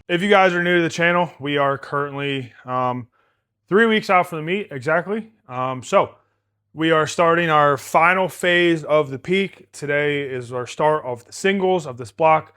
If you guys are new to the channel, we are currently 3 weeks out from the meet exactly. So we are starting our final phase of the peak. Today is our start of the singles of this block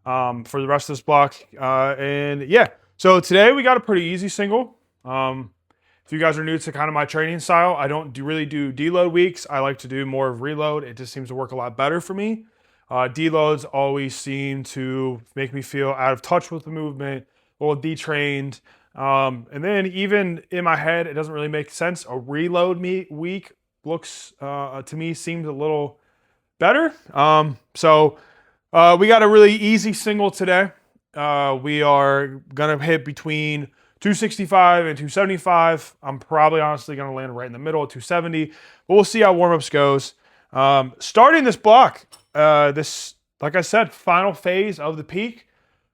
for the rest of this block. And yeah, so today we got a pretty easy single. If you guys are new to kind of my training style, I don't really do deload weeks. I like to do more of reload. It just seems to work a lot better for me. Deloads always seem to make me feel out of touch with the movement, a little detrained. And then even in my head, it doesn't really make sense. A reload week looks, to me, seems a little better. We got a really easy single today. We are going to hit between 265 and 275. I'm probably honestly going to land right in the middle of 270, but we'll see how warm-ups goes. Starting this block, like I said, final phase of the peak.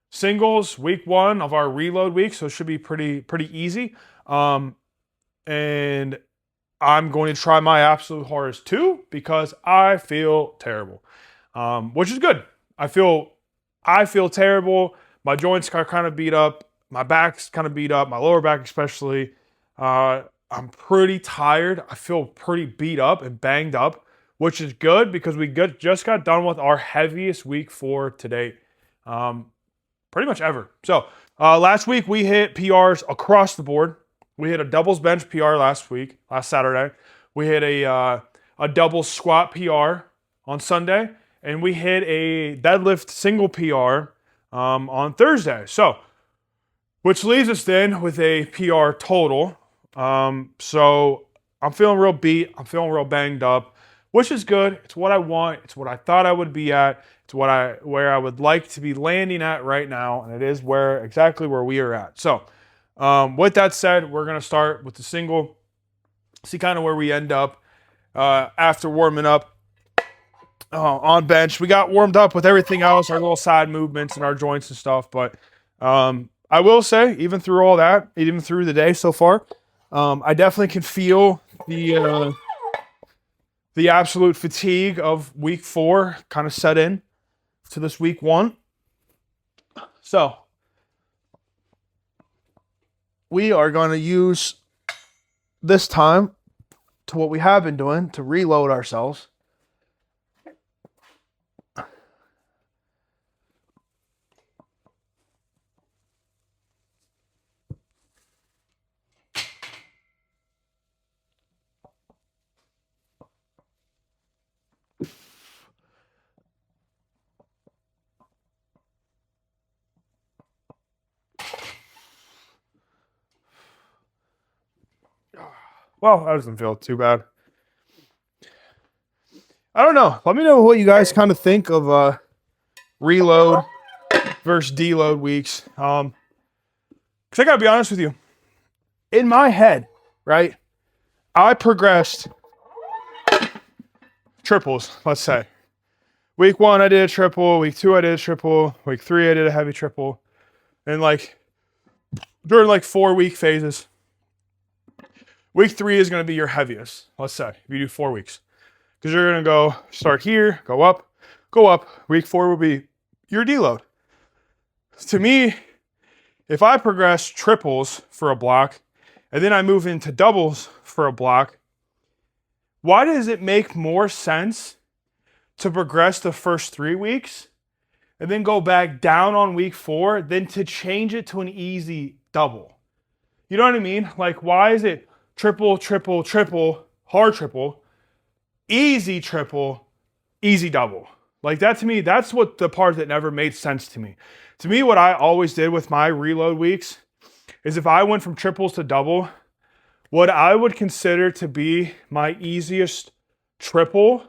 Singles, week one of our reload week, so it should be pretty easy. And I'm going to try my absolute hardest too, because I feel terrible, which is good. I feel terrible. My joints are kind of beat up. My back's kind of beat up. My lower back especially. I'm pretty tired. I feel pretty beat up and banged up, which is good because we just got done with our heaviest week for to date, pretty much ever. So last week we hit PRs across the board. We hit a doubles bench PR last Saturday. We hit a double squat PR on Sunday, and we hit a deadlift single PR on Thursday. So, which leaves us then with a PR total. So I'm feeling real beat. I'm feeling real banged up, which is good. It's what I want. It's what I thought I would be at. It's where I would like to be landing at right now, and it is exactly where we are at. So, with that said, we're gonna start with the single. See kind of where we end up after warming up on bench. We got warmed up with everything else, our little side movements and our joints and stuff. But I will say, even through all that, even through the day so far, I definitely can feel the absolute fatigue of week 4 kind of set in to this week 1. So we are going to use this time to what we have been doing to reload ourselves. Well, that doesn't feel too bad. I don't know. Let me know what you guys kind of think of reload versus deload weeks. Because I got to be honest with you. In my head, right, I progressed triples, let's say. Week 1, I did a triple. Week 2, I did a triple. Week 3, I did a heavy triple. And during 4-week phases. Week 3 is going to be your heaviest, let's say, if you do 4 weeks. Because you're going to go start here, go up. Week 4 will be your deload. To me, if I progress triples for a block, and then I move into doubles for a block, why does it make more sense to progress the first 3 weeks and then go back down on week 4 than to change it to an easy double? You know what I mean? Why is it triple, triple, triple, hard triple, easy triple, easy double? That to me, that's what the part that never made sense to me. To me, what I always did with my reload weeks is if I went from triples to double, what I would consider to be my easiest triple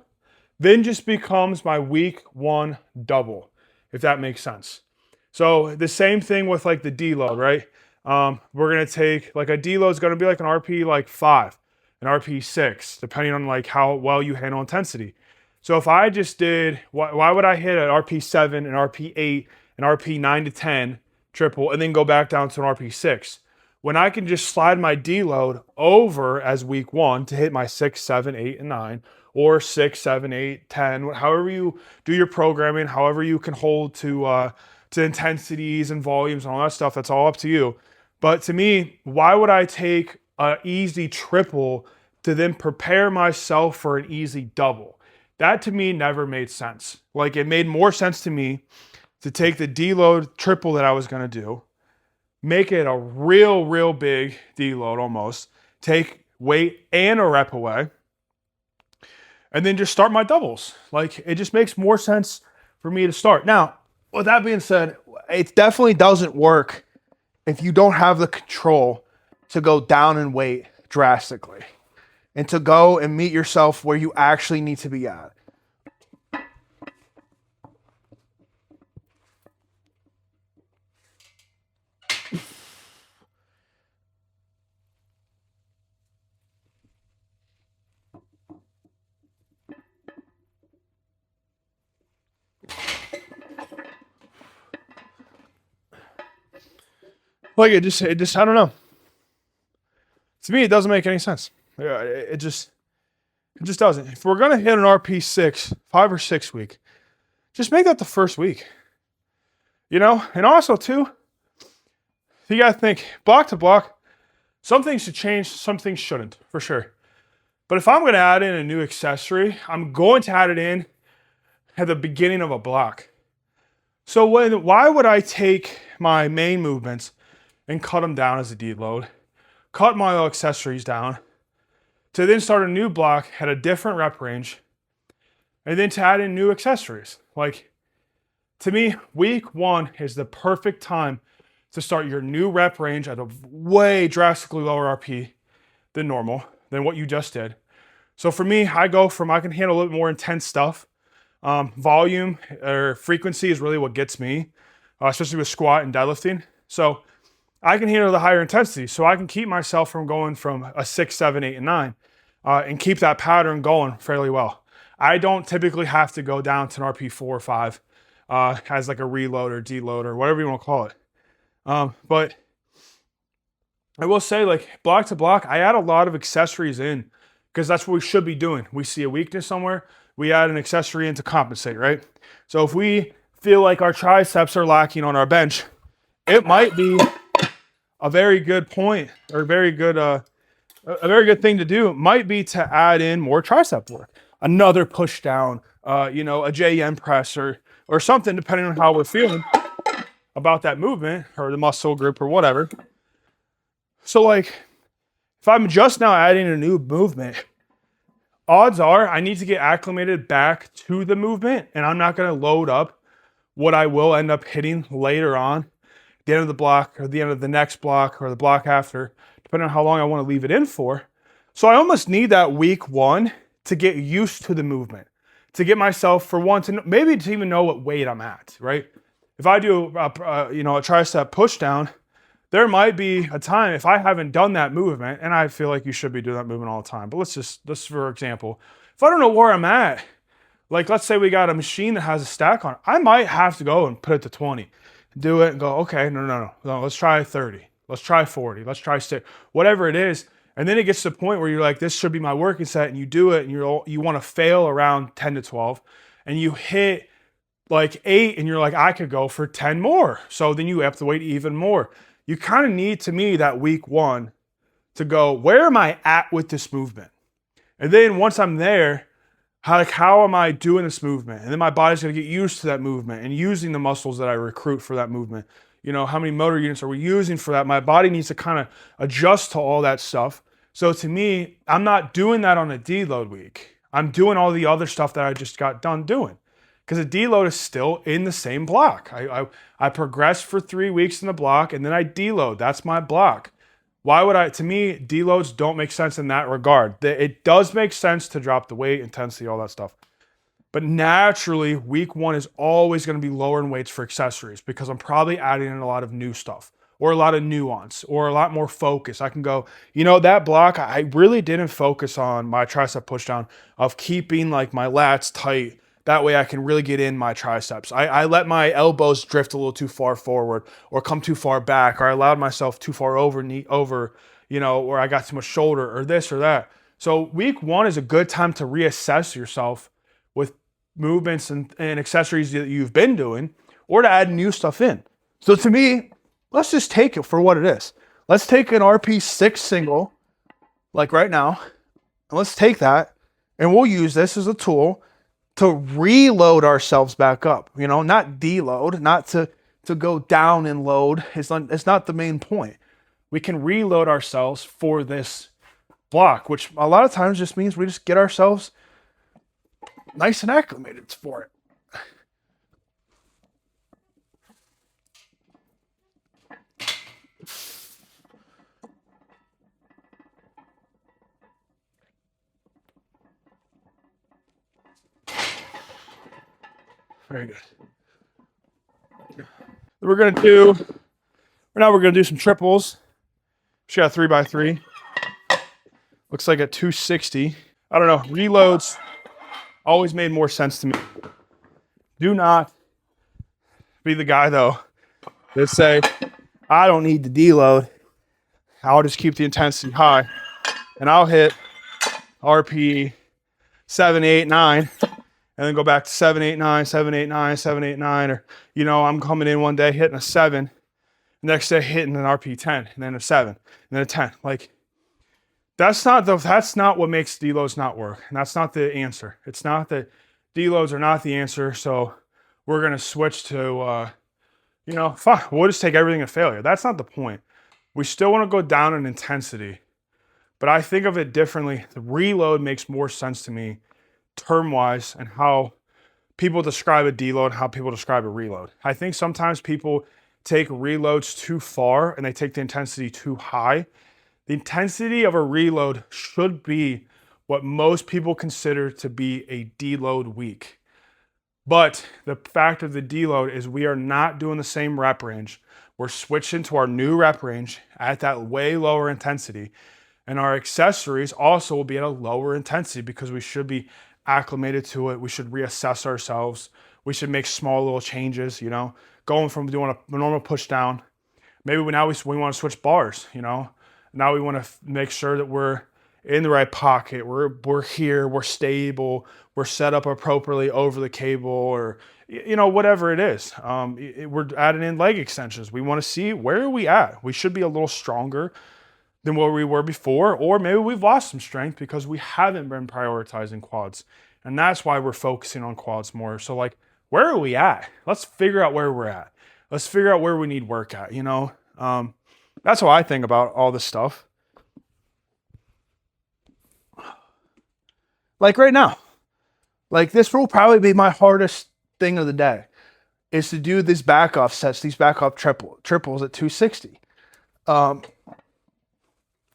then just becomes my week 1 double, if that makes sense. So the same thing with the deload, right? We're going to take a deload is going to be an RP 5, an RP 6, depending on how well you handle intensity. So if I just did, why would I hit an RP 7, an RP 8, an RP 9 to 10 triple, and then go back down to an RP 6? When I can just slide my deload over as week 1 to hit my 6, 7, 8, and 9, or 6, 7, 8, 10, however you do your programming, however you can hold to to intensities and volumes and all that stuff. That's all up to you. But to me, why would I take an easy triple to then prepare myself for an easy double? That to me never made sense. Like, it made more sense to me to take the deload triple that I was going to do, make it a real big deload almost, take weight and a rep away, and then just start my doubles. Like, it just makes more sense for me to start. Now, with that being said, it definitely doesn't work if you don't have the control to go down in weight drastically and to go and meet yourself where you actually need to be at. Like, it just, I don't know. To me, it doesn't make any sense. It just doesn't. If we're gonna hit an RP 5 or 6 week, just make that the first week. You know, and also too, you gotta think block to block. Some things should change, some things shouldn't, for sure. But if I'm gonna add in a new accessory, I'm going to add it in at the beginning of a block. So why would I take my main movements and cut them down as a deload, cut my accessories down, to then start a new block at a different rep range, and then to add in new accessories? Like, to me, week 1 is the perfect time to start your new rep range at a way drastically lower RP than normal, than what you just did. So for me, I can handle a little bit more intense stuff. Volume or frequency is really what gets me, especially with squat and deadlifting. So I can handle the higher intensity. So I can keep myself from going from a 6, 7, 8, and 9 and keep that pattern going fairly well. I don't typically have to go down to an RP 4 or 5 as like a reload or deload or whatever you want to call it. But I will say, like, block to block, I add a lot of accessories in because that's what we should be doing. We see a weakness somewhere, we add an accessory in to compensate, right? So if we feel like our triceps are lacking on our bench, it might be a very good point, or a very good thing to do might be to add in more tricep work, another push down, a JM press or something, depending on how we're feeling about that movement or the muscle group or whatever. So, like, if I'm just now adding a new movement, odds are I need to get acclimated back to the movement, and I'm not going to load up what I will end up hitting later on, the end of the block or the end of the next block or the block after, depending on how long I want to leave it in for. So I almost need that week 1 to get used to the movement, to get myself, for one, to maybe to even know what weight I'm at, right? If I do a tricep push down, there might be a time if I haven't done that movement, and I feel like you should be doing that movement all the time, but let's for example, if I don't know where I'm at, like, let's say we got a machine that has a stack on it, I might have to go and put it to 20, do it and go, okay, no, let's try 30, let's try 40, let's try 6, whatever it is. And then it gets to the point where you're like, this should be my working set, and you do it, and you want to fail around 10 to 12, and you hit like 8, and you're like, I could go for 10 more. So then you up the weight even more. You kind of need, to me, that week 1 to go, where am I at with this movement? And then once I'm there, how am I doing this movement? And then my body's going to get used to that movement and using the muscles that I recruit for that movement. How many motor units are we using for that? My body needs to kind of adjust to all that stuff. So to me, I'm not doing that on a deload week. I'm doing all the other stuff that I just got done doing, because a deload is still in the same block. I progress for 3 weeks in the block, and then I deload. That's my block. To me, deloads don't make sense in that regard. It does make sense to drop the weight, intensity, all that stuff. But naturally, week 1 is always going to be lower in weights for accessories, because I'm probably adding in a lot of new stuff, or a lot of nuance, or a lot more focus. I can go, that block, I really didn't focus on my tricep pushdown of keeping like my lats tight. That way I can really get in my triceps. I let my elbows drift a little too far forward or come too far back, or I allowed myself too far over, or I got too much shoulder or this or that. So week 1 is a good time to reassess yourself with movements and accessories that you've been doing, or to add new stuff in. So to me, let's just take it for what it is. Let's take an RP6 single, like right now, and let's take that and we'll use this as a tool to reload ourselves back up, you know, not deload, not to go down in load. It's not the main point. We can reload ourselves for this block, which a lot of times just means we just get ourselves nice and acclimated for it. Very good. We're gonna do some triples. She got 3x3. Looks like at 260. I don't know. Reloads always made more sense to me. Do not be the guy though that say, I don't need to deload. I'll just keep the intensity high, and I'll hit RP 7, 8, 9. And then go back to 7, 8, 9, 7, 8, 9, 7, 8, 9. Or, you know, I'm coming in one day hitting a 7. The next day hitting an RP 10. And then a 7. And then a 10. Like, that's not what makes deloads not work. And that's not the answer. It's not that deloads are not the answer. So we're going to switch to, you know, fine. We'll just take everything to failure. That's not the point. We still want to go down in intensity. But I think of it differently. The reload makes more sense to me term-wise and how people describe a deload and how people describe a reload. I think sometimes people take reloads too far and they take the intensity too high. The intensity of a reload should be what most people consider to be a deload week. But the fact of the deload is we are not doing the same rep range. We're switching to our new rep range at that way lower intensity. And our accessories also will be at a lower intensity because we should be acclimated to it. We should reassess ourselves. We should make small little changes, you know, going from doing a normal push down. Maybe we want to switch bars, you know. Now we want to make sure that we're in the right pocket. We're here, we're stable, we're set up appropriately over the cable, or, you know, whatever it is. We're adding in leg extensions. We want to see where are we at. We should be a little stronger than where we were before, or maybe we've lost some strength because we haven't been prioritizing quads. And that's why we're focusing on quads more. So like, where are we at? Let's figure out where we're at. Let's figure out where we need work at, you know? That's how I think about all this stuff. Like right now, like this will probably be my hardest thing of the day, is to do these back off sets, these back off triples at 260.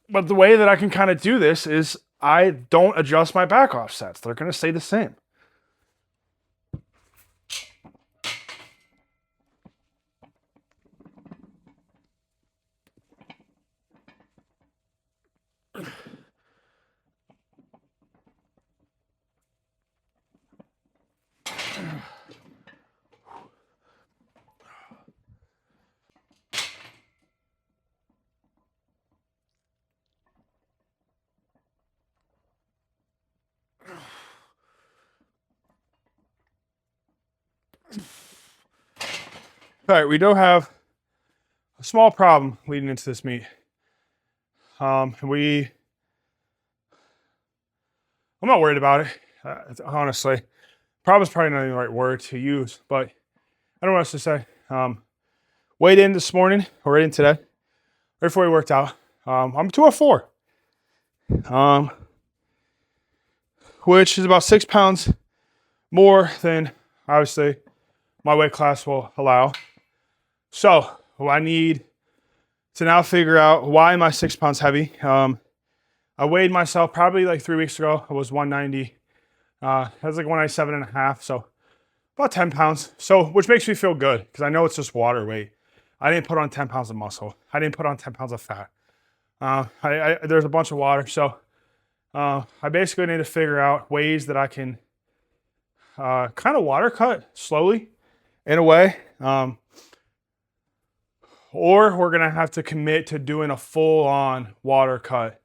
But the way that I can kind of do this is I don't adjust my back off sets. They're going to stay the same. All right, we do have a small problem leading into this meet. I'm not worried about it, honestly. Problem's probably not even the right word to use, but I don't know what else to say. Weighed in this morning, or right in today, right before we worked out. I'm 204, which is about 6 pounds more than obviously my weight class will allow. So I need to now figure out why am I 6 pounds heavy. I weighed myself probably like 3 weeks ago. I was 190. I was like 197.5, so about 10 pounds. So, which makes me feel good because I know it's just water weight. I didn't put on 10 pounds of muscle. I didn't put on 10 pounds of fat. There's a bunch of water. So I basically need to figure out ways that I can kind of water cut slowly in a way. Or we're going to have to commit to doing a full-on water cut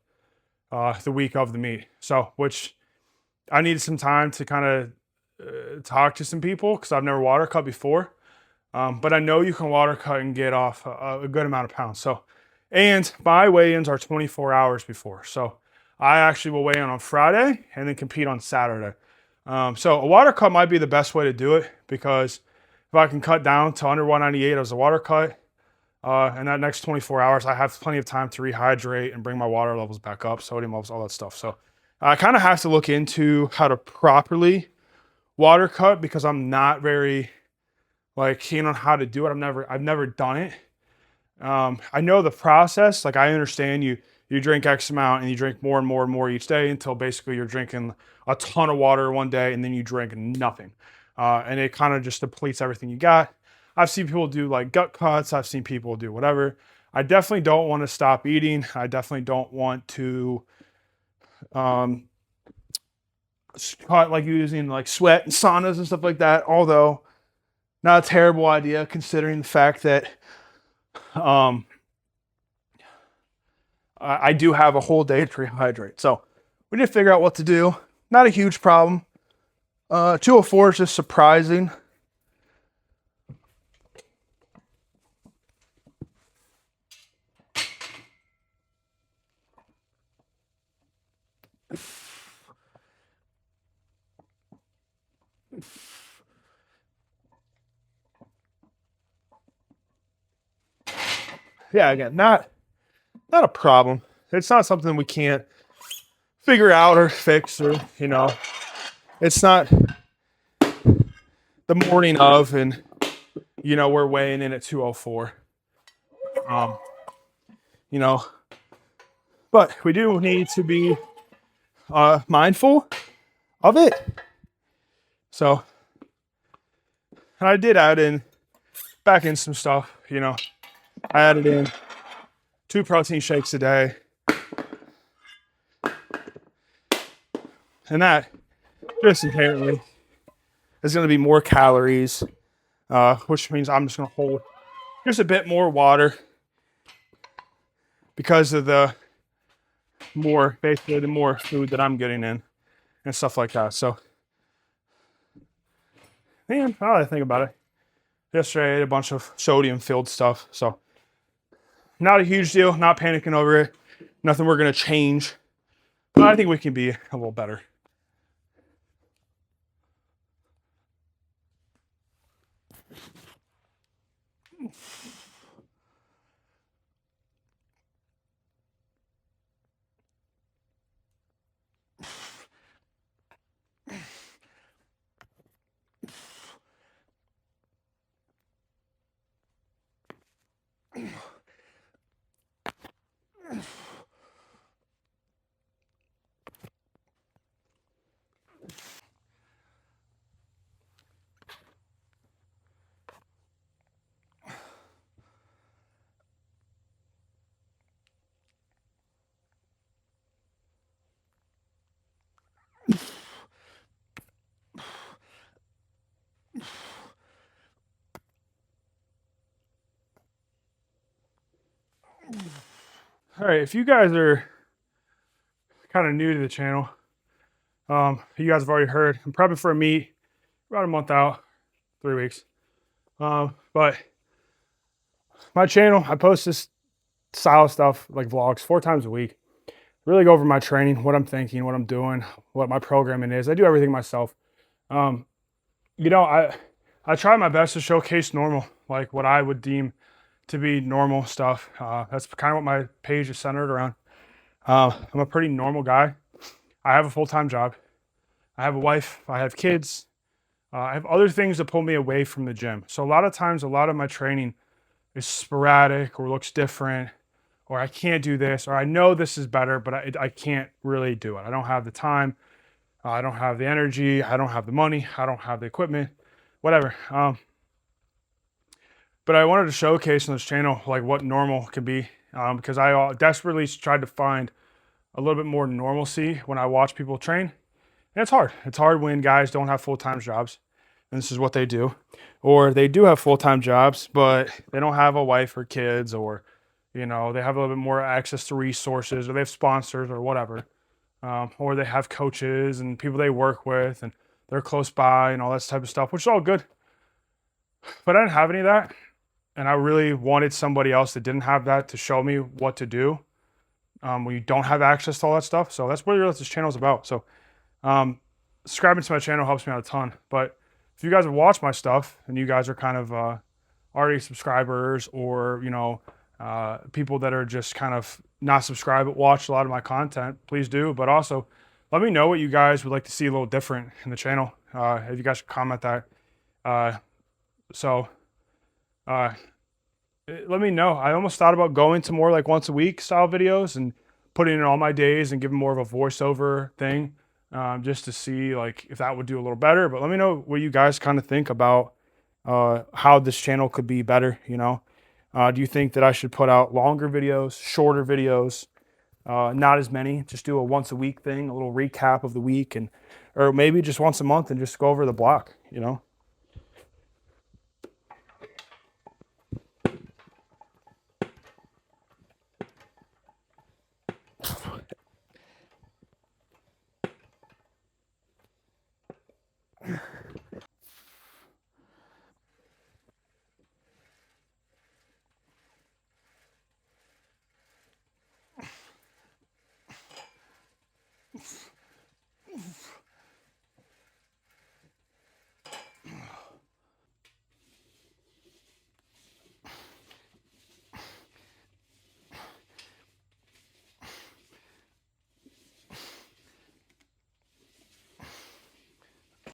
the week of the meet. So, which I needed some time to kind of talk to some people because I've never water cut before. But I know you can water cut and get off a good amount of pounds. So, and my weigh-ins are 24 hours before. So I actually will weigh in on Friday and then compete on Saturday. So a water cut might be the best way to do it, because if I can cut down to under 198 as a water cut, and that next 24 hours, I have plenty of time to rehydrate and bring my water levels back up, sodium levels, all that stuff. So I kind of have to look into how to properly water cut, because I'm not very keen on how to do it. I've never done it. I know the process. Like, I understand you drink X amount and you drink more and more and more each day until basically you're drinking a ton of water one day and then you drink nothing. And it kind of just depletes everything you got. I've seen people do like gut cuts. I've seen people do whatever. I definitely don't want to stop eating. I definitely don't want to cut like using like sweat and saunas and stuff like that. Although not a terrible idea, considering the fact that I do have a whole day to rehydrate. So we need to figure out what to do. Not a huge problem. 204 is just surprising. Yeah, again, not a problem. It's not something we can't figure out or fix, or it's not the morning of and we're weighing in at 204. But we do need to be mindful of it. So, and I did add back in some stuff. I added in 2 protein shakes a day, and that just inherently is going to be more calories, which means I'm just going to hold just a bit more water because of the more food that I'm getting in and stuff like that. So, man, now that I think about it, yesterday I ate a bunch of sodium filled stuff. So, not a huge deal, not panicking over it. Nothing we're going to change, but I think we can be a little better. All right, if you guys are kind of new to the channel, you guys have already heard, I'm prepping for a meet about a month out, 3 weeks. But my channel, I post this style stuff like vlogs 4 times a week. Really go over my training, what I'm thinking, what I'm doing, what my programming is. I do everything myself. I try my best to showcase normal, like what I would deem to be normal stuff. That's kind of what my page is centered around. I'm a pretty normal guy. I have a full-time job. I have a wife. I have kids. I have other things that pull me away from the gym. So a lot of times, a lot of my training is sporadic or looks different, or I can't do this, or I know this is better, but I can't really do it. I don't have the time. I don't have the energy. I don't have the money. I don't have the equipment, whatever. But I wanted to showcase on this channel like what normal can be, because I desperately tried to find a little bit more normalcy when I watch people train. And it's hard. It's hard when guys don't have full-time jobs, and this is what they do. Or they do have full-time jobs, but they don't have a wife or kids, or, they have a little bit more access to resources, or they have sponsors or whatever. Or they have coaches and people they work with, and they're close by and all that type of stuff, which is all good. But I didn't have any of that. And I really wanted somebody else that didn't have that to show me what to do when you don't have access to all that stuff. So that's what this channel is about. So subscribing to my channel helps me out a ton. But if you guys have watched my stuff and you guys are kind of already subscribers, or people that are just kind of not subscribed but watch a lot of my content, please do. But also let me know what you guys would like to see a little different in the channel. If you guys could comment that. Let me know. I almost thought about going to more like once a week style videos and putting in all my days and giving more of a voiceover thing, just to see like if that would do a little better. But let me know what you guys kind of think about how this channel could be better. Do you think that I should put out longer videos, shorter videos, not as many, just do a once a week thing, a little recap of the week, or maybe just once a month and just go over the block,